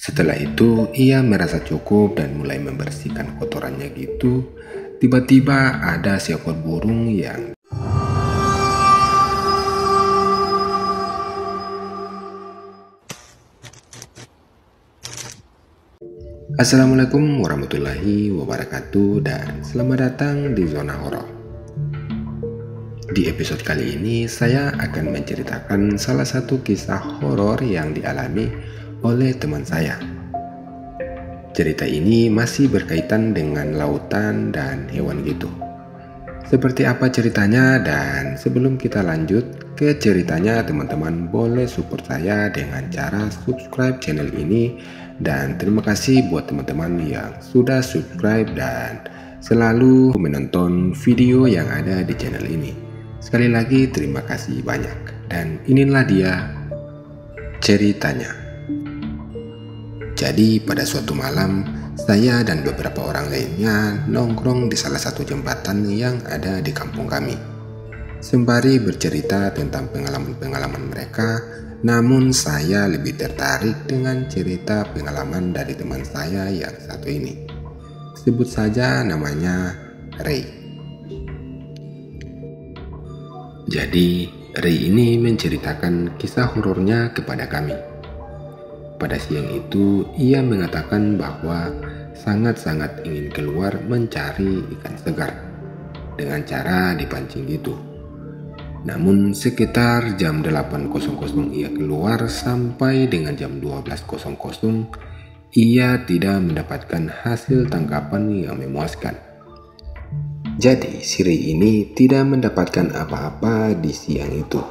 Setelah itu ia merasa cukup dan mulai membersihkan kotorannya gitu. Tiba-tiba ada seekor burung yang Assalamualaikum warahmatullahi wabarakatuh dan selamat datang di Zona Horor. Di episode kali ini saya akan menceritakan salah satu kisah horor yang dialami oleh teman saya. Cerita ini masih berkaitan dengan lautan dan hewan gitu. Seperti apa ceritanya, dan sebelum kita lanjut ke ceritanya, teman-teman boleh support saya dengan cara subscribe channel ini. Dan terima kasih buat teman-teman yang sudah subscribe dan selalu menonton video yang ada di channel ini. Sekali lagi terima kasih banyak. Dan inilah dia ceritanya. Jadi pada suatu malam, saya dan beberapa orang lainnya nongkrong di salah satu jembatan yang ada di kampung kami. Sembari bercerita tentang pengalaman-pengalaman mereka, namun saya lebih tertarik dengan cerita pengalaman dari teman saya yang satu ini. Sebut saja namanya Ray. Jadi Ray ini menceritakan kisah horornya kepada kami. Pada siang itu ia mengatakan bahwa sangat-sangat ingin keluar mencari ikan segar dengan cara dipancing gitu. Namun sekitar jam 8.00 ia keluar sampai dengan jam 12.00 ia tidak mendapatkan hasil tangkapan yang memuaskan. Jadi si Ray ini tidak mendapatkan apa-apa di siang itu.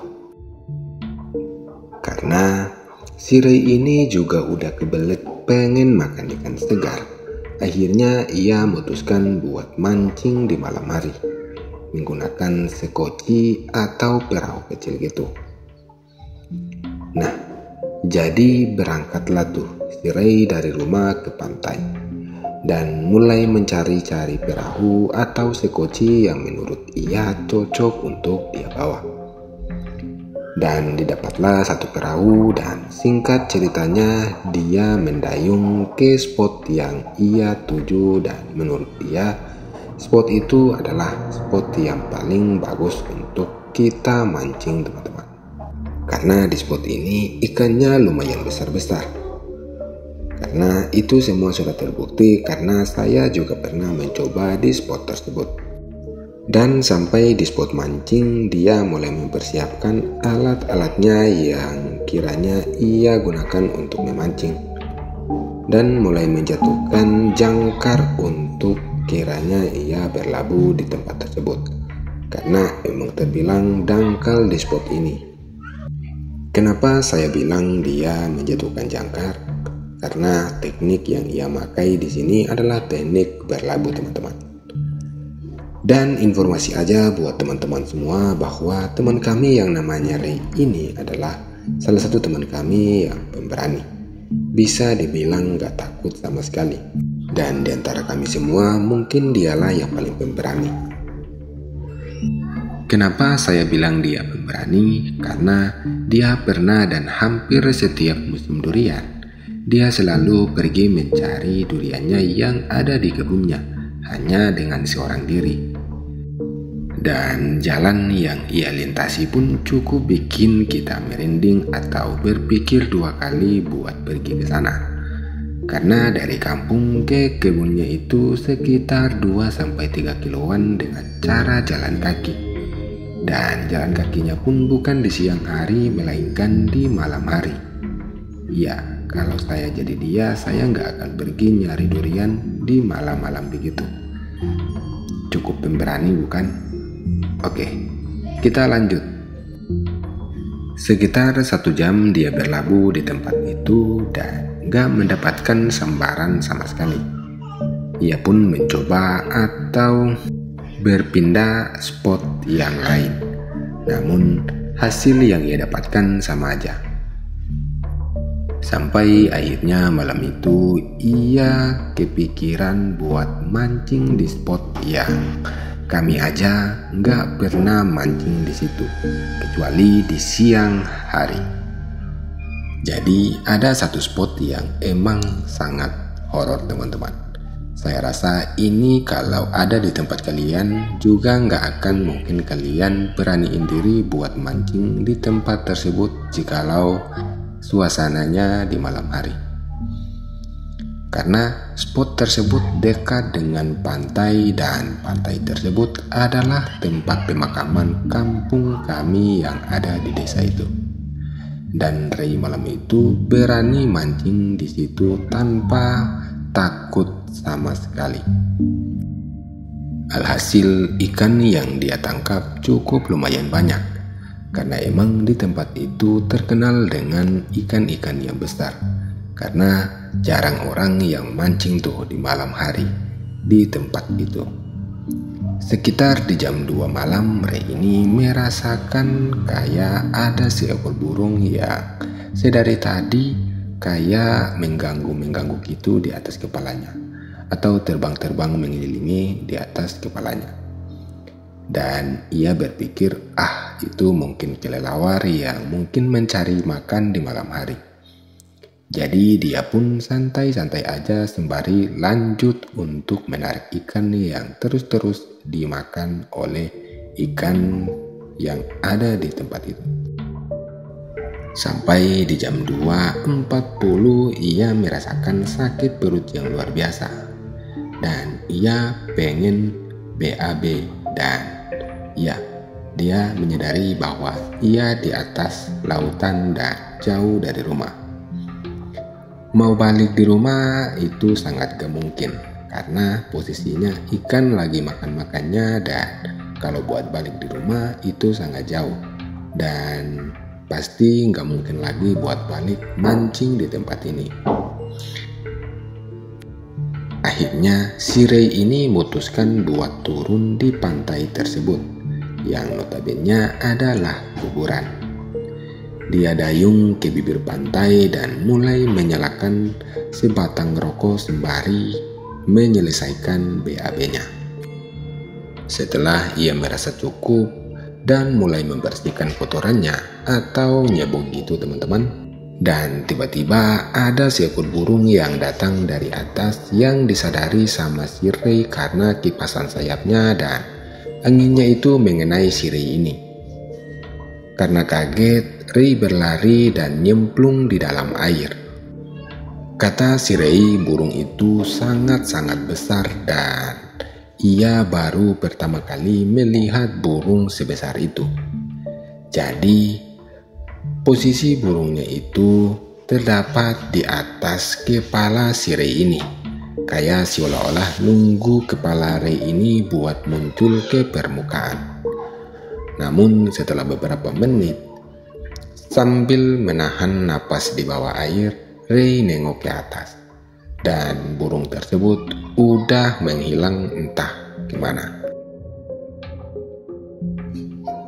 Karena si Ray ini juga udah kebelet pengen makan ikan segar. Akhirnya ia memutuskan buat mancing di malam hari menggunakan sekoci atau perahu kecil gitu. Nah, jadi berangkatlah tuh si Ray dari rumah ke pantai dan mulai mencari-cari perahu atau sekoci yang menurut ia cocok untuk dia bawa. Dan didapatlah satu perahu, dan singkat ceritanya dia mendayung ke spot yang ia tuju, dan menurut dia spot itu adalah spot yang paling bagus untuk kita mancing, teman-teman. Karena di spot ini ikannya lumayan besar-besar. Karena itu semua sudah terbukti karena saya juga pernah mencoba di spot tersebut. Dan sampai di spot mancing, dia mulai mempersiapkan alat-alatnya yang kiranya ia gunakan untuk memancing. Dan mulai menjatuhkan jangkar untuk kiranya ia berlabuh di tempat tersebut, karena memang terbilang dangkal di spot ini. Kenapa saya bilang dia menjatuhkan jangkar? Karena teknik yang ia pakai di sini adalah teknik berlabuh, teman-teman. Dan informasi aja buat teman-teman semua bahwa teman kami yang namanya Ray ini adalah salah satu teman kami yang pemberani. Bisa dibilang gak takut sama sekali. Dan di antara kami semua mungkin dialah yang paling pemberani. Kenapa saya bilang dia pemberani? Karena dia pernah dan hampir setiap musim durian, dia selalu pergi mencari duriannya yang ada di kebunnya hanya dengan seorang diri. Dan jalan yang ia lintasi pun cukup bikin kita merinding atau berpikir dua kali buat pergi ke sana. Karena dari kampung ke kebunnya itu sekitar 2-3 kiloan dengan cara jalan kaki. Dan jalan kakinya pun bukan di siang hari melainkan di malam hari. Ya, kalau saya jadi dia, saya nggak akan pergi nyari durian di malam-malam begitu. Cukup pemberani bukan? Oke, kita lanjut. Sekitar 1 jam dia berlabuh di tempat itu dan gak mendapatkan sambaran sama sekali. Ia pun mencoba atau berpindah spot yang lain. Namun hasil yang ia dapatkan sama aja. Sampai akhirnya malam itu ia kepikiran buat mancing di spot yang kami aja nggak pernah mancing di situ, kecuali di siang hari. Jadi ada satu spot yang emang sangat horor teman-teman. Saya rasa ini kalau ada di tempat kalian juga nggak akan mungkin kalian beraniin diri buat mancing di tempat tersebut jikalau suasananya di malam hari. Karena spot tersebut dekat dengan pantai dan pantai tersebut adalah tempat pemakaman kampung kami yang ada di desa itu. Dan Ray malam itu berani mancing di situ tanpa takut sama sekali. Alhasil ikan yang dia tangkap cukup lumayan banyak, karena emang di tempat itu terkenal dengan ikan-ikan yang besar. Karena jarang orang yang mancing tuh di malam hari di tempat itu. Sekitar di jam 2 malam, Ray ini merasakan kayak ada seekor burung yang sedari tadi kayak mengganggu gitu di atas kepalanya, atau terbang-terbang mengelilingi di atas kepalanya. Dan ia berpikir, itu mungkin kelelawar yang mungkin mencari makan di malam hari. Jadi dia pun santai-santai aja sembari lanjut untuk menarik ikan yang terus-terus dimakan oleh ikan yang ada di tempat itu. Sampai di jam 2.40 ia merasakan sakit perut yang luar biasa. Dan ia pengen BAB dan dia menyadari bahwa ia di atas lautan dan jauh dari rumah. Mau balik di rumah itu sangat gak mungkin, karena posisinya ikan lagi makan-makannya, dan kalau buat balik di rumah itu sangat jauh. Dan pasti gak mungkin lagi buat balik mancing di tempat ini. Akhirnya si Ray ini memutuskan buat turun di pantai tersebut, yang notabene adalah kuburan. Dia dayung ke bibir pantai dan mulai menyalakan sebatang rokok sembari menyelesaikan BAB-nya. Setelah ia merasa cukup dan mulai membersihkan kotorannya atau nyebung gitu teman-teman, dan tiba-tiba ada seekor burung yang datang dari atas yang disadari sama si Ray karena kipasan sayapnya dan anginnya itu mengenai si Ray ini. Karena kaget, Ray berlari dan nyemplung di dalam air. Kata si Ray, burung itu sangat-sangat besar dan ia baru pertama kali melihat burung sebesar itu. Jadi, posisi burungnya itu terdapat di atas kepala si Ray ini. Kayak seolah-olah nunggu kepala Ray ini buat muncul ke permukaan. Namun setelah beberapa menit, sambil menahan napas di bawah air, Ray nengok ke atas. Dan burung tersebut udah menghilang entah kemana.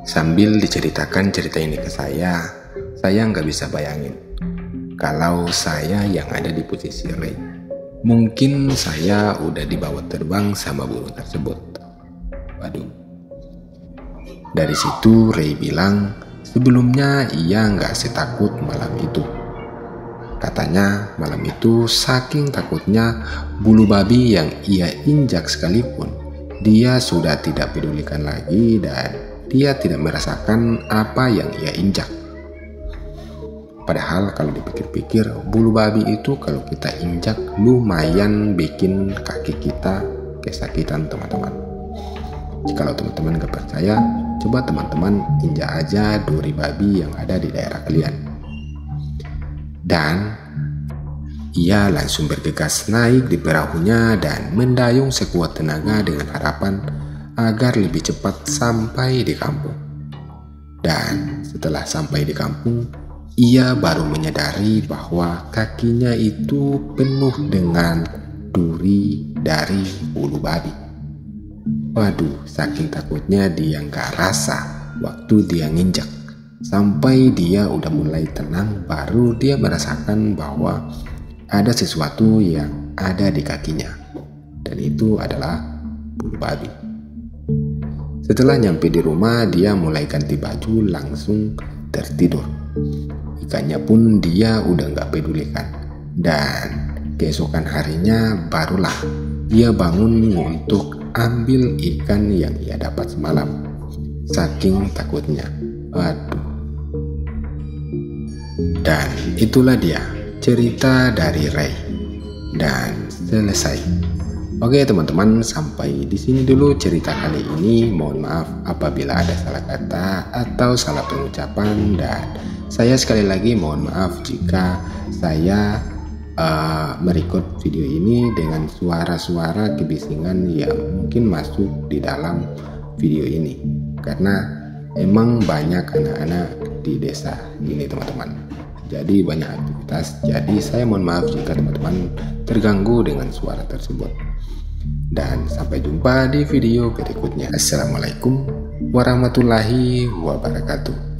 Sambil diceritakan cerita ini ke saya nggak bisa bayangin kalau saya yang ada di posisi Ray. Mungkin saya udah dibawa terbang sama burung tersebut. Waduh. Dari situ Ray bilang sebelumnya ia nggak setakut malam itu. Katanya malam itu saking takutnya bulu babi yang ia injak sekalipun, dia sudah tidak pedulikan lagi dan dia tidak merasakan apa yang ia injak. Padahal kalau dipikir-pikir, bulu babi itu kalau kita injak lumayan bikin kaki kita kesakitan teman-teman. Jikalau teman-teman gak percaya, coba teman-teman injak aja duri babi yang ada di daerah kalian. Dan ia langsung bergegas naik di perahunya dan mendayung sekuat tenaga dengan harapan agar lebih cepat sampai di kampung. Dan setelah sampai di kampung, ia baru menyadari bahwa kakinya itu penuh dengan duri dari bulu babi. Waduh, saking takutnya dia gak rasa waktu dia nginjak. Sampai dia udah mulai tenang, baru dia merasakan bahwa ada sesuatu yang ada di kakinya. Dan itu adalah bulu babi. Setelah nyampe di rumah, dia mulai ganti baju langsung tertidur. ikannya pun dia udah nggak pedulikan. Dan keesokan harinya barulah dia bangun untuk ambil ikan yang ia dapat semalam. Saking takutnya. Waduh. Dan itulah dia cerita dari Ray. Dan selesai. Oke teman-teman, sampai di sini dulu cerita kali ini. Mohon maaf apabila ada salah kata atau salah pengucapan, dan saya sekali lagi mohon maaf jika saya merekod video ini dengan suara-suara kebisingan yang mungkin masuk di dalam video ini, karena emang banyak anak-anak di desa ini teman-teman. Jadi banyak aktivitas. Jadi saya mohon maaf jika teman-teman terganggu dengan suara tersebut. Dan sampai jumpa di video berikutnya. Assalamualaikum warahmatullahi wabarakatuh.